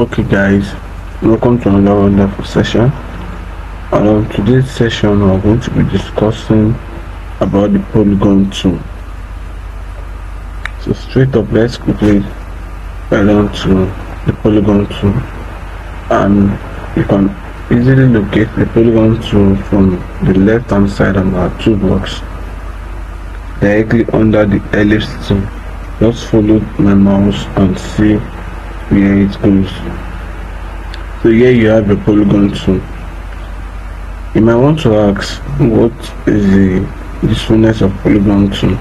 Okay guys, welcome to another wonderful session. And on today's session we're going to be discussing about the Polygon tool. So straight up, let's quickly head on to the Polygon tool, and you can easily locate the Polygon tool from the left hand side of our toolbox directly under the ellipse tool. Just follow my mouse and see where it goes. So here you have the Polygon tool. You might want to ask, what is the usefulness of Polygon tool?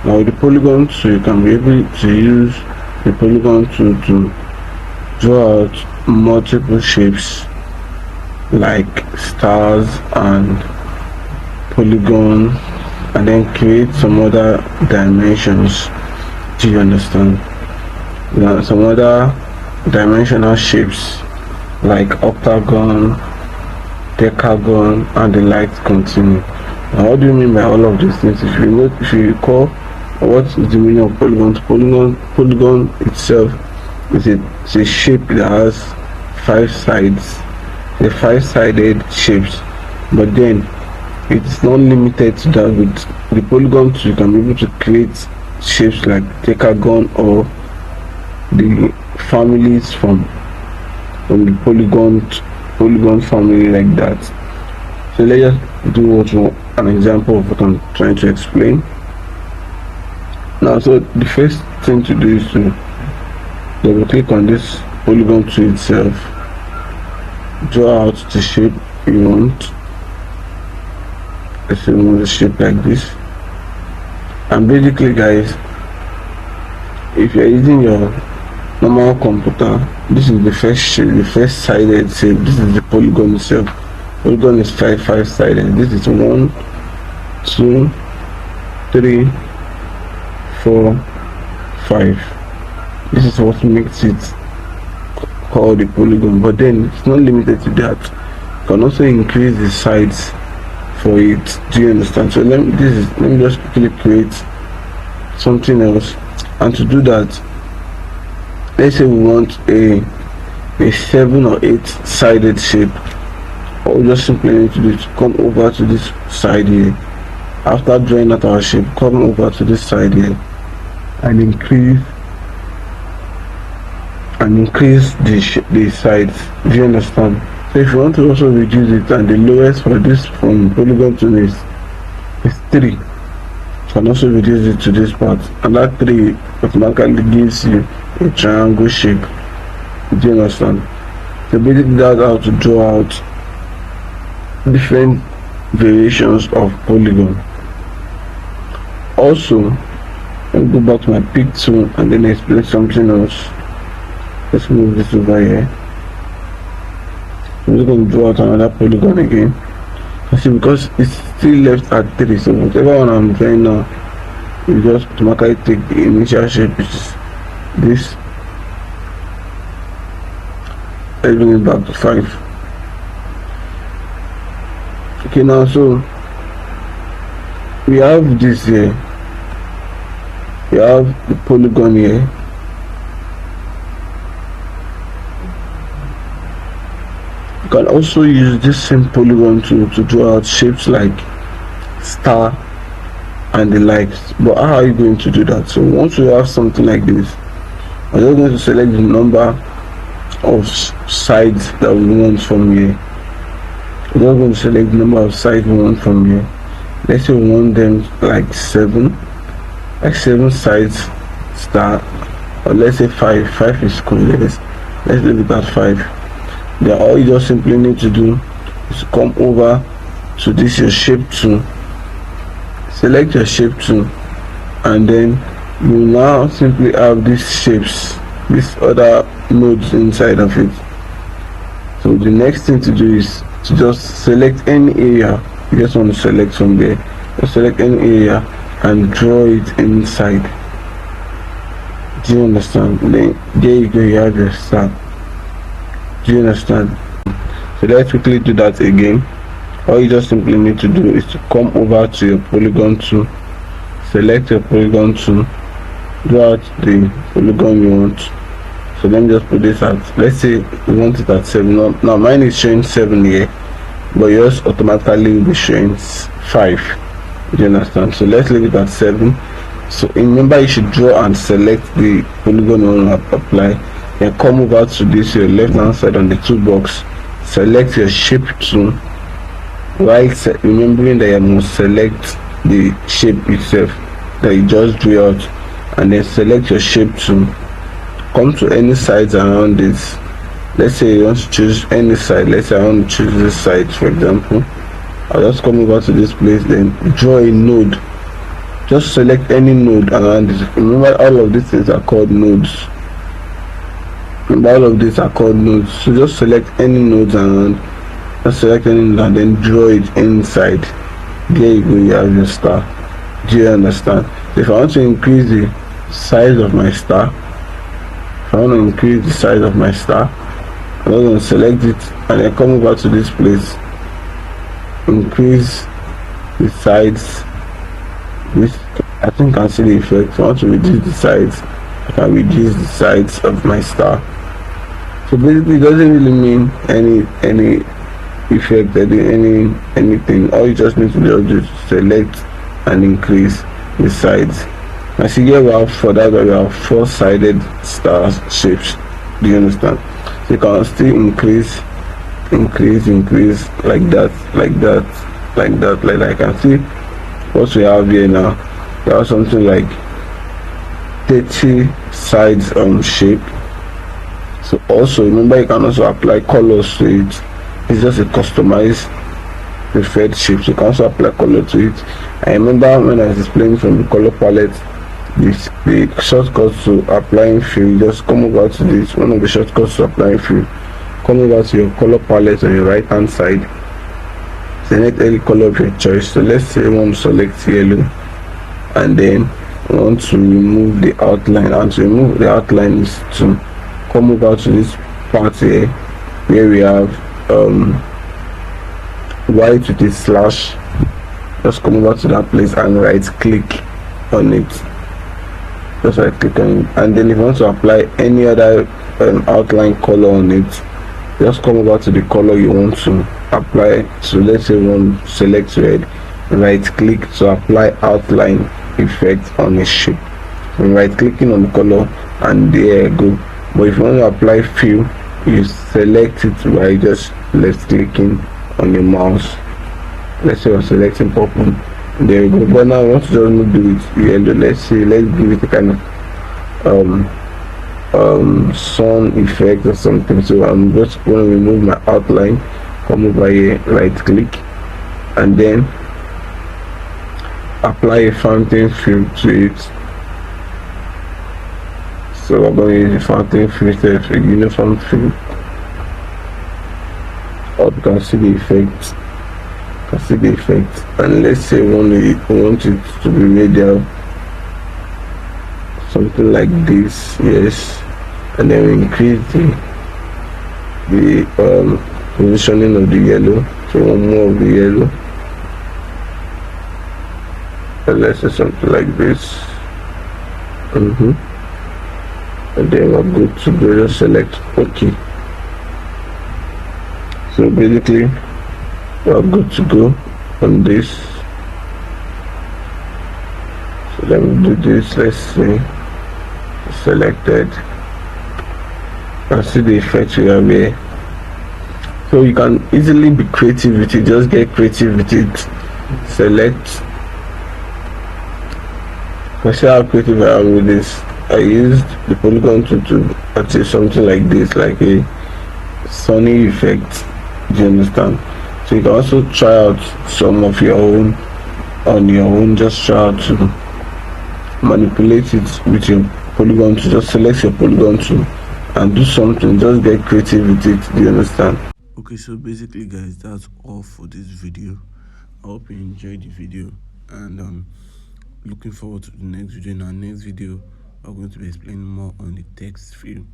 Now with the Polygon tool, you can be able to use the Polygon tool to draw out multiple shapes like stars and polygon, and then create some other dimensions. Do you understand? Now, some other dimensional shapes like octagon, decagon, and the likes continue. Now, what do you mean by all of these things? If you recall, what is the meaning of polygon? Polygon itself is a shape that has 5 sides, the 5-sided shapes. But then it is not limited to that. With the Polygon tool, you can be able to create shapes like decagon or the families from the polygon family, like that. So let's just do an example of what I'm trying to explain now. So the first thing to do is to double click on this Polygon tool itself, draw out the shape you want. Let's say we want a shape like this, and basically guys, if you're using your normal computer, this is the first shape, the first sided shape. This is the polygon itself. Polygon is 5-sided. This is 1, 2, 3, 4, 5. This is what makes it called the polygon. But then it's not limited to that. You can also increase the sides for it. Do you understand? So let me just quickly create something else. And to do that, let's say we want a 7 or 8-sided shape. What we just simply need to do is come over to this side here. After drawing out our shape, come over to this side here and increase the sides. Do you understand? So if you want to also reduce it, and the lowest for this from Polygon tool is 3, you can also reduce it to this part, and that 3 automatically gives you a triangle shape. Do you understand? So basically that's how to draw out different variations of polygon. Also, let me go back to my pick tool and then explain something else. Let's move this over here. I'm just going to draw out another polygon again. See, because it's still left at 3, so whatever one I'm drawing now, you just automatically take the initial shape, which is this. Let's bring it back to 5. Okay, now so we have this here. We have the polygon here. You can also use this same polygon tool to draw out shapes like star and the likes. But how are you going to do that? So once you have something like this, I'm just going to select the number of sides that we want from here. We're going to select the number of sides we want from here. Let's say we want them like 7 sides star, or let's say 5 is cool. Let's leave it at 5. Then all you just simply need to do is come over to this your shape tool, select your shape tool, and then you now simply have these shapes, these other nodes inside of it. So the next thing to do is to just select any area you just want to select from there. Just select any area and draw it inside. Do you understand? Then there you go, you have your star. Do you understand? So let's quickly do that again. All you just simply need to do is to come over to your Polygon tool, select your Polygon tool, draw out the polygon you want, So let me just put this at, let's say we want it at 7. Now mine is showing 7 here, but yours automatically will be showing 5. Do you understand? So let's leave it at 7. So remember, you should draw and select the polygon you want to apply. Then come over to this your left hand side on the toolbox, select your shape tool, while remembering that you must select the shape itself that you just drew out, and then select your shape tool. Come to any sides around this. Let's say you want to choose any side. Let's say I want to choose this side, for example. I'll just come over to this place, then draw a node. Just select any node around this. Remember, all of these things are called nodes. So just select any nodes around. Just select any node and then draw it inside. There you go, you have your star. Do you understand? So if I want to increase the size of my star, I'm just going to select it and then come over to this place, increase the sides. This, I think I can see the effect. If I want to reduce the sides, I can reduce the sides of my star. So basically it doesn't really mean any effect, anything. All you just need to do is select and increase the sides. Now see here we have we have 4-sided star shapes. Do you understand? So you can still increase like that. Like I can see what we have here now. We have something like 30 sides shape. So also remember, you can also apply colors to it. It's just a customized preferred shape, so you can also apply color to it. I remember when I was explaining from the color palette, the shortcuts to applying fill, just come over to this. One of the shortcuts to applying fill, come over to your color palette on your right hand side, select any color of your choice. So let's say I want to select yellow, and then I want to remove the outline. And to remove the outline is to come over to this part here where we have white with a slash. Just come over to that place and right click on it. Just right click on it, and then if you want to apply any other outline color on it, just come over to the color you want to apply. So let's say we want to select red, right click to apply outline effect on a shape. So right clicking on the color, and there you go. But if you want to apply fill, you select it by just left clicking on your mouse. Let's say I'm selecting purple, there you go. But now I want to just do it yellow. Let's give it a kind of sun effect or something. So I'm just going to remove my outline, come over here, right click, and then apply a fountain fill to it. So I'm going to use the fountain fill instead of a uniform fill. Or you can see the effect. And let's say we want it to be radial, something like this. Yes, and then we increase the positioning of the yellow. So one more of the yellow, and let's say something like this. And then we're good to go. Just select OK. So basically we're good to go on this. So let me do this. Let's see, selected. And see the effect we have here. So you can easily be creative with it. Just get creative with it. Select. I see how creative I am with this. I used the Polygon Tool to achieve something like this, like a sunny effect. Do you understand? So you can also try out some of your own on your own. Just try out to manipulate it with your Polygon Tool. Just select your Polygon Tool and do something. Just get creative with it. Do you understand? Okay, so basically guys, that's all for this video. I hope you enjoyed the video, and looking forward to the next video. In our next video, we're going to be explaining more on the text field,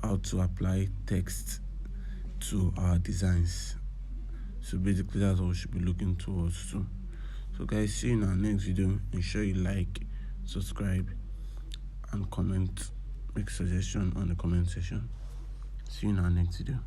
how to apply text to our designs. So basically that's what we should be looking towards too. So guys, see you in our next video. Ensure you like, subscribe, and comment. make suggestion on the comment section. See you in our next video.